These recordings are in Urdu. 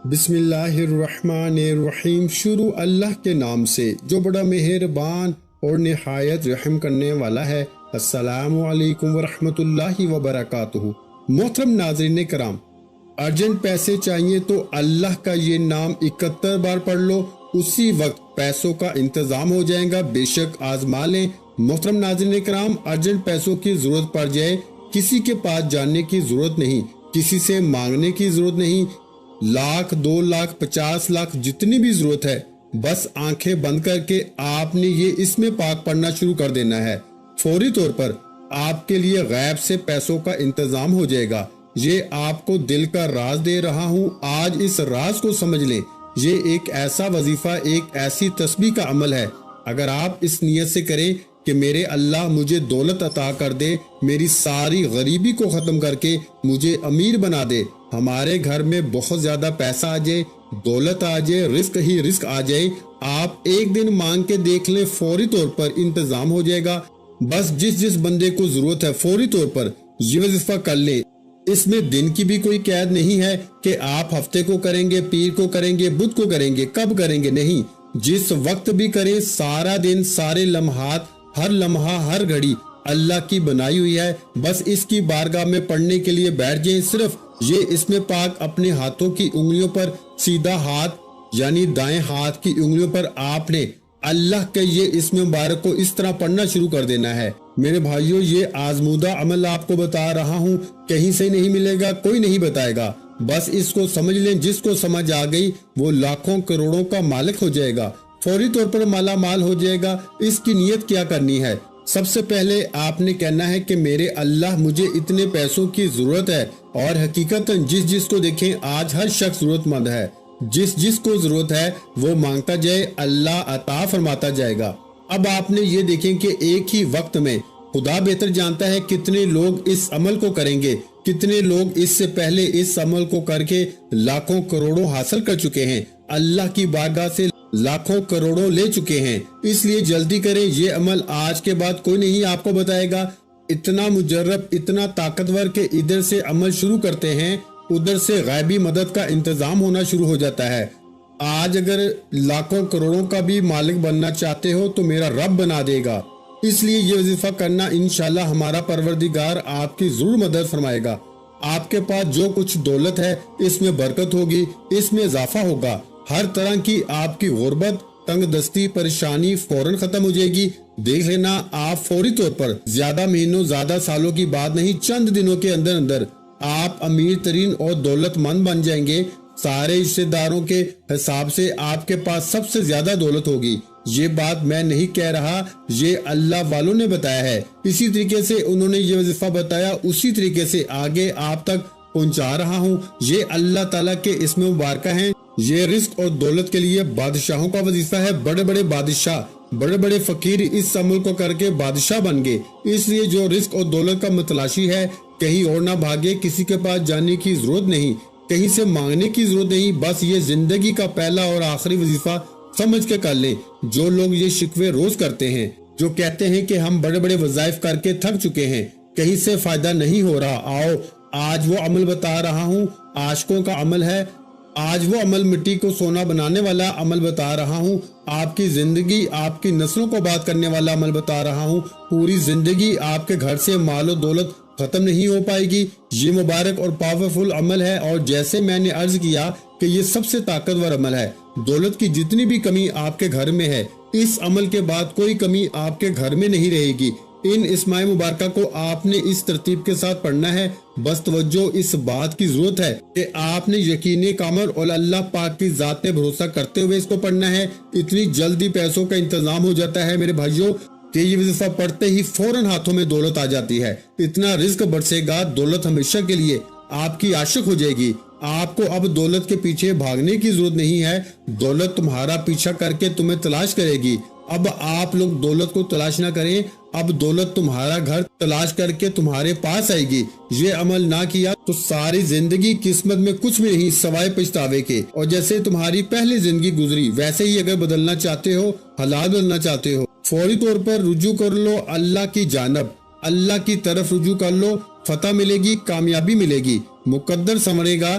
بسم اللہ الرحمن الرحیم۔ شروع اللہ کے نام سے جو بڑا مہربان اور نہایت رحم کرنے والا ہے۔ السلام علیکم ورحمۃ اللہ وبرکاتہ۔ محترم ناظرین کرام، ارجنٹ پیسے چاہیے تو اللہ کا یہ نام 71 بار پڑھ لو، اسی وقت پیسوں کا انتظام ہو جائے گا۔ بے شک آزما لیں۔ محترم ناظرین کرام، ارجنٹ پیسوں کی ضرورت پڑ جائے، کسی کے پاس جانے کی ضرورت نہیں، کسی سے مانگنے کی ضرورت نہیں، 1,00,000 2,00,000 50 لاکھ جتنی بھی ضرورت ہے، بس آنکھیں بند کر کے آپ نے یہ اسم پاک پڑھنا شروع کر دینا ہے۔ فوری طور پر آپ کے لیے غیب سے پیسوں کا انتظام ہو جائے گا۔ یہ آپ کو دل کا راز دے رہا ہوں، آج اس راز کو سمجھ لیں۔ یہ ایک ایسا وظیفہ، ایک ایسی تسبیح کا عمل ہے، اگر آپ اس نیت سے کریں کہ میرے اللہ مجھے دولت عطا کر دے، میری ساری غریبی کو ختم کر کے مجھے امیر بنا دے، ہمارے گھر میں بہت زیادہ پیسہ آ جائے، دولت آ جائے، رزق ہی رزق آ جائے، آپ ایک دن مانگ کے دیکھ لیں، فوری طور پر انتظام ہو جائے گا۔ بس جس بندے کو ضرورت ہے فوری طور پر یہ وظیفہ کر لیں۔ اس میں دن کی بھی کوئی قید نہیں ہے کہ آپ ہفتے کو کریں گے، پیر کو کریں گے، بدھ کو کریں گے، کب کریں گے، نہیں، جس وقت بھی کریں، سارا دن، سارے لمحات، ہر لمحہ، ہر گھڑی اللہ کی بنائی ہوئی ہے۔ بس اس کی بارگاہ میں پڑھنے کے لیے بیٹھ جائیں۔ صرف یہ اسم پاک اپنے ہاتھوں کی انگلیوں پر، سیدھا ہاتھ یعنی دائیں ہاتھ کی انگلیوں پر آپ نے اللہ کے یہ اسم مبارک کو اس طرح پڑھنا شروع کر دینا ہے۔ میرے بھائیوں، یہ آزمودہ عمل آپ کو بتا رہا ہوں، کہیں سے نہیں ملے گا، کوئی نہیں بتائے گا، بس اس کو سمجھ لیں۔ جس کو سمجھ آ گئی وہ لاکھوں کروڑوں کا مالک ہو جائے گا، فوری طور پر مالا مال ہو جائے گا۔ اس کی نیت کیا کرنی ہے؟ سب سے پہلے آپ نے کہنا ہے کہ میرے اللہ مجھے اتنے پیسوں کی ضرورت ہے، اور حقیقت جس کو دیکھیں آج ہر شخص ضرورت مند ہے، جس کو ضرورت ہے وہ مانگتا جائے، اللہ عطا فرماتا جائے گا۔ اب آپ نے یہ دیکھیں کہ ایک ہی وقت میں خدا بہتر جانتا ہے کتنے لوگ اس عمل کو کریں گے، کتنے لوگ اس سے پہلے اس عمل کو کر کے لاکھوں کروڑوں حاصل کر چکے ہیں، اللہ کی بارگاہ سے لاکھوں کروڑوں لے چکے ہیں۔ اس لیے جلدی کریں، یہ عمل آج کے بعد کوئی نہیں آپ کو بتائے گا۔ اتنا مجرب، اتنا طاقتور کہ ادھر سے عمل شروع کرتے ہیں، ادھر سے غیبی مدد کا انتظام ہونا شروع ہو جاتا ہے۔ آج اگر لاکھوں کروڑوں کا بھی مالک بننا چاہتے ہو تو میرا رب بنا دے گا۔ اس لیے یہ وظیفہ کرنا، انشاءاللہ ہمارا پروردگار آپ کی ضرور مدد فرمائے گا۔ آپ کے پاس جو کچھ دولت ہے اس میں برکت ہوگی، اس میں اضافہ ہوگا، ہر طرح کی آپ کی غربت، تنگ دستی، پریشانی فوراً ختم ہو جائے گی۔ دیکھ لینا آپ فوری طور پر، زیادہ مہینوں، زیادہ سالوں کی بات نہیں، چند دنوں کے اندر آپ امیر ترین اور دولت مند بن جائیں گے۔ سارے رشتہ داروں کے حساب سے آپ کے پاس سب سے زیادہ دولت ہوگی۔ یہ بات میں نہیں کہہ رہا، یہ اللہ والوں نے بتایا ہے۔ اسی طریقے سے انہوں نے یہ وظیفہ بتایا، اسی طریقے سے آگے آپ تک پہنچا رہا ہوں۔ یہ اللہ تعالیٰ کے اسم مبارکہ ہیں۔ یہ رزق اور دولت کے لیے بادشاہوں کا وظیفہ ہے۔ بڑے بڑے بادشاہ، بڑے بڑے فقیر اس عمل کو کر کے بادشاہ بن گئے۔ اس لیے جو رزق اور دولت کا متلاشی ہے، کہیں اور نہ بھاگے، کسی کے پاس جانے کی ضرورت نہیں، کہیں سے مانگنے کی ضرورت نہیں، بس یہ زندگی کا پہلا اور آخری وظیفہ سمجھ کے کر لیں۔ جو لوگ یہ شکوے روز کرتے ہیں، جو کہتے ہیں کہ ہم بڑے بڑے وظائف کر کے تھک چکے ہیں، کہیں سے فائدہ نہیں ہو رہا، آؤ آج وہ عمل بتا رہا ہوں، عاشقوں کا عمل ہے۔ آج وہ عمل مٹی کو سونا بنانے والا عمل بتا رہا ہوں، آپ کی زندگی، آپ کی نسلوں کو بات کرنے والا عمل بتا رہا ہوں۔ پوری زندگی آپ کے گھر سے مال و دولت ختم نہیں ہو پائے گی۔ یہ مبارک اور پاورفل عمل ہے، اور جیسے میں نے عرض کیا کہ یہ سب سے طاقتور عمل ہے۔ دولت کی جتنی بھی کمی آپ کے گھر میں ہے، اس عمل کے بعد کوئی کمی آپ کے گھر میں نہیں رہے گی۔ ان اسماء مبارکہ کو آپ نے اس ترتیب کے ساتھ پڑھنا ہے۔ بس توجہ اس بات کی ضرورت ہے کہ آپ نے یقین کامل اور اللہ پاک کی ذات پہ بھروسہ کرتے ہوئے اس کو پڑھنا ہے۔ اتنی جلدی پیسوں کا انتظام ہو جاتا ہے میرے بھائیوں کہ یہ وظیفہ پڑھتے ہی فوراً ہاتھوں میں دولت آ جاتی ہے۔ اتنا رزق برسے گا، دولت ہمیشہ کے لیے آپ کی عاشق ہو جائے گی۔ آپ کو اب دولت کے پیچھے بھاگنے کی ضرورت نہیں ہے، دولت تمہارا پیچھا کر کے تمہیں تلاش کرے گی۔ اب آپ لوگ دولت کو تلاش نہ کریں، اب دولت تمہارا گھر تلاش کر کے تمہارے پاس آئے گی۔ یہ عمل نہ کیا تو ساری زندگی قسمت میں کچھ بھی نہیں سوائے پچھتاوے کے، اور جیسے تمہاری پہلی زندگی گزری ویسے ہی اگر بدلنا چاہتے ہو، حالات بدلنا چاہتے ہو، فوری طور پر رجوع کر لو اللہ کی جانب، اللہ کی طرف رجوع کر لو، فتح ملے گی، کامیابی ملے گی۔ مقدر سمجھے گا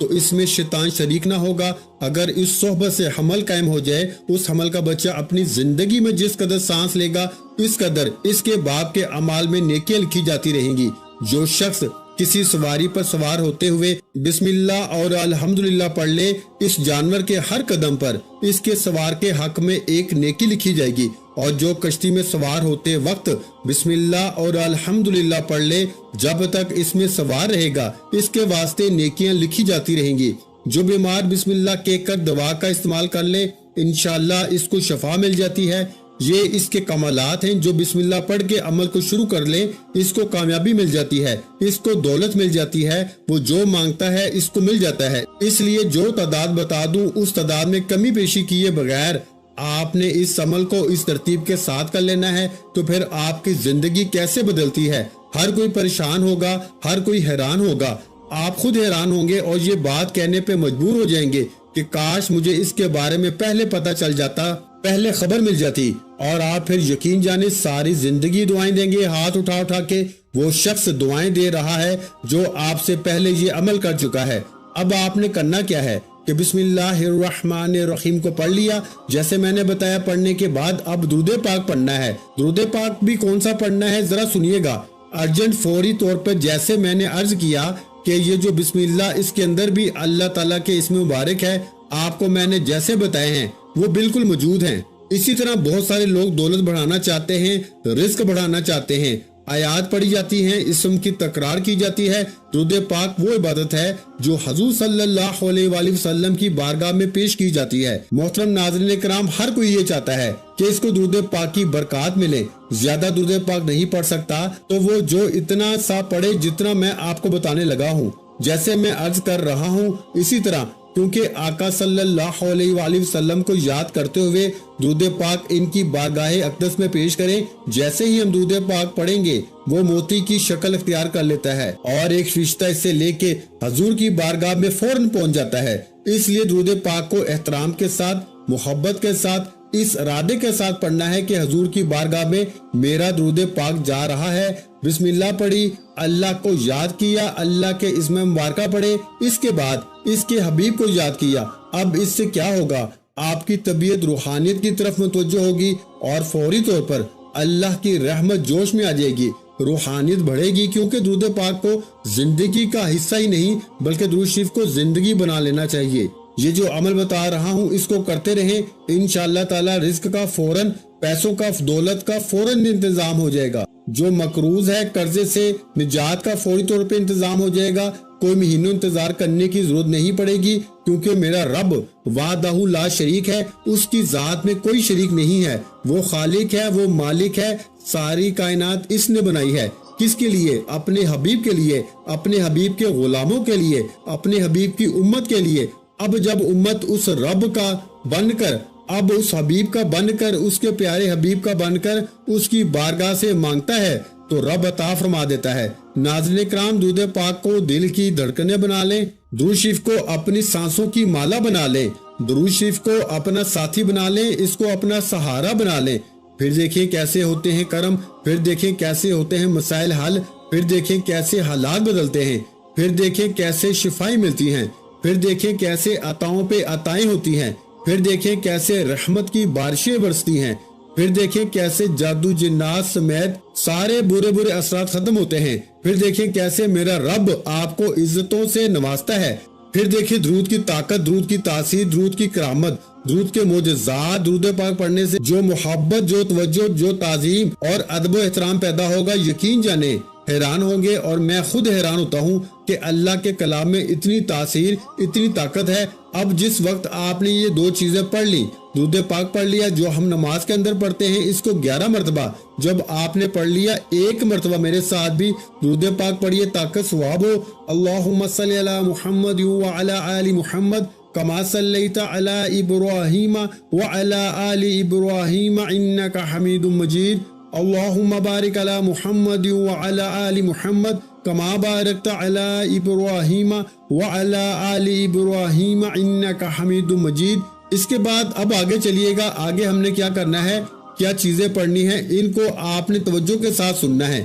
تو اس میں شیطان شریک نہ ہوگا۔ اگر اس صحبت سے حمل قائم ہو جائے، اس حمل کا بچہ اپنی زندگی میں جس قدر سانس لے گا اس قدر اس کے باپ کے اعمال میں نیکیاں لکھی جاتی رہیں گی۔ جو شخص کسی سواری پر سوار ہوتے ہوئے بسم اللہ اور الحمدللہ پڑھ لے، اس جانور کے ہر قدم پر اس کے سوار کے حق میں ایک نیکی لکھی جائے گی، اور جو کشتی میں سوار ہوتے وقت بسم اللہ اور الحمدللہ پڑھ لے، جب تک اس میں سوار رہے گا اس کے واسطے نیکیاں لکھی جاتی رہیں گی۔ جو بیمار بسم اللہ کہہ کر دوا کا استعمال کر لے، انشاءاللہ اس کو شفا مل جاتی ہے۔ یہ اس کے کمالات ہیں۔ جو بسم اللہ پڑھ کے عمل کو شروع کر لے اس کو کامیابی مل جاتی ہے، اس کو دولت مل جاتی ہے، وہ جو مانگتا ہے اس کو مل جاتا ہے۔ اس لیے جو تعداد بتا دوں اس تعداد میں کمی بیشی کیے بغیر آپ نے اس عمل کو اس ترتیب کے ساتھ کر لینا ہے، تو پھر آپ کی زندگی کیسے بدلتی ہے۔ ہر کوئی پریشان ہوگا، ہر کوئی حیران ہوگا، آپ خود حیران ہوں گے اور یہ بات کہنے پہ مجبور ہو جائیں گے کہ کاش مجھے اس کے بارے میں پہلے پتہ چل جاتا، پہلے خبر مل جاتی۔ اور آپ پھر یقین جانے ساری زندگی دعائیں دیں گے ہاتھ اٹھا اٹھا کے۔ وہ شخص دعائیں دے رہا ہے جو آپ سے پہلے یہ عمل کر چکا ہے۔ اب آپ نے کرنا کیا ہے کہ بسم اللہ الرحمن الرحیم کو پڑھ لیا، جیسے میں نے بتایا۔ پڑھنے کے بعد اب درود پاک پڑھنا ہے۔ درود پاک بھی کون سا پڑھنا ہے ذرا سنیے گا، ارجنٹ فوری طور پر۔ جیسے میں نے عرض کیا کہ یہ جو بسم اللہ اس کے اندر بھی اللہ تعالیٰ کے اسم مبارک ہے، آپ کو میں نے جیسے بتائے ہیں وہ بالکل موجود ہیں۔ اسی طرح بہت سارے لوگ دولت بڑھانا چاہتے ہیں، رزق بڑھانا چاہتے ہیں، آیات پڑھی جاتی ہیں، اسم کی تکرار کی جاتی ہے۔ درود پاک وہ عبادت ہے جو حضور صلی اللہ علیہ وآلہ وسلم کی بارگاہ میں پیش کی جاتی ہے۔ محترم ناظرین کرام، ہر کوئی یہ چاہتا ہے کہ اس کو درود پاک کی برکات ملے۔ زیادہ درود پاک نہیں پڑھ سکتا تو وہ جو اتنا سا پڑھے جتنا میں آپ کو بتانے لگا ہوں۔ جیسے میں عرض کر رہا ہوں اسی طرح، کیونکہ آقا صلی اللہ علیہ وآلہ وسلم کو یاد کرتے ہوئے درود پاک ان کی بارگاہ اقدس میں پیش کریں۔ جیسے ہی ہم درود پاک پڑھیں گے وہ موتی کی شکل اختیار کر لیتا ہے اور ایک فرشتہ اس سے لے کے حضور کی بارگاہ میں فوراً پہنچ جاتا ہے۔ اس لیے درود پاک کو احترام کے ساتھ، محبت کے ساتھ، اس ارادے کے ساتھ پڑھنا ہے کہ حضور کی بارگاہ میں میرا درود پاک جا رہا ہے۔ بسم اللہ پڑھی، اللہ کو یاد کیا، اللہ کے اسم مبارکہ پڑھے، اس کے بعد اس کے حبیب کو یاد کیا۔ اب اس سے کیا ہوگا؟ آپ کی طبیعت روحانیت کی طرف متوجہ ہوگی اور فوری طور پر اللہ کی رحمت جوش میں آ جائے گی، روحانیت بڑھے گی، کیونکہ درود پاک کو زندگی کا حصہ ہی نہیں بلکہ درود شریف کو زندگی بنا لینا چاہیے۔ یہ جو عمل بتا رہا ہوں اس کو کرتے رہیں، انشاءاللہ تعالی رزق کا فوراً، پیسوں کا، دولت کا فوراً انتظام ہو جائے گا۔ جو مقروض ہے قرضے سے نجات کا فوری طور پہ انتظام ہو جائے گا۔ کوئی مہینوں انتظار کرنے کی ضرورت نہیں پڑے گی، کیونکہ میرا رب وحدہ لا شریک ہے، اس کی ذات میں کوئی شریک نہیں ہے، وہ خالق ہے، وہ مالک ہے، ساری کائنات اس نے بنائی ہے۔ کس کے لیے؟ اپنے حبیب کے لیے، اپنے حبیب کے غلاموں کے لیے، اپنے حبیب کی امت کے لیے۔ اب جب امت اس رب کا بن کر، اب اس حبیب کا بن کر، اس کے پیارے حبیب کا بن کر اس کی بارگاہ سے مانگتا ہے تو رب عطا فرما دیتا ہے۔ ناظرین کرام، درود پاک کو دل کی دھڑکنیں بنا لیں، درود شریف کو اپنی سانسوں کی مالا بنا لیں، درود شریف کو اپنا ساتھی بنا لیں، اس کو اپنا سہارا بنا لیں۔ پھر دیکھیں کیسے ہوتے ہیں کرم، پھر دیکھیں کیسے ہوتے ہیں مسائل حل، پھر دیکھیں کیسے حالات بدلتے ہیں، پھر دیکھیں کیسے شفائیں ملتی ہیں، پھر دیکھیں کیسے عطاؤں پہ عطائیں ہوتی ہیں، پھر دیکھیں کیسے رحمت کی بارشیں برستی ہیں، پھر دیکھیں کیسے جادو جنات سمیت سارے برے برے اثرات ختم ہوتے ہیں، پھر دیکھیں کیسے میرا رب آپ کو عزتوں سے نوازتا ہے، پھر دیکھیں درود کی طاقت، درود کی تاثیر، درود کی کرامت، درود کے معجزات۔ درود پاک پڑھنے سے جو محبت، جو توجہ، جو تعظیم اور ادب و احترام پیدا ہوگا، یقین جانے حیران ہوں گے، اور میں خود حیران ہوتا ہوں کہ اللہ کے کلام میں اتنی تاثیر، اتنی طاقت ہے۔ اب جس وقت آپ نے یہ دو چیزیں پڑھ لی، درود پاک پڑھ لیا جو ہم نماز کے اندر پڑھتے ہیں، اس کو 11 مرتبہ جب آپ نے پڑھ لیا، ایک مرتبہ میرے ساتھ بھی درود پاک پڑھیے تاکہ ثواب ہو۔ اللہم صلی علی محمد وعلی آل محمد کما صلیت علی ابراہیم وعلی آل ابراہیم انک حمید مجید۔ اللہم بارک علی محمد وعلی آل محمد کما بارکت علی ابراہیم وعلی آل ابراہیم انک حمید مجید۔ اس کے بعد اب آگے چلیے گا، آگے ہم نے کیا کرنا ہے، کیا چیزیں پڑھنی ہیں، ان کو آپ نے توجہ کے ساتھ سننا ہے۔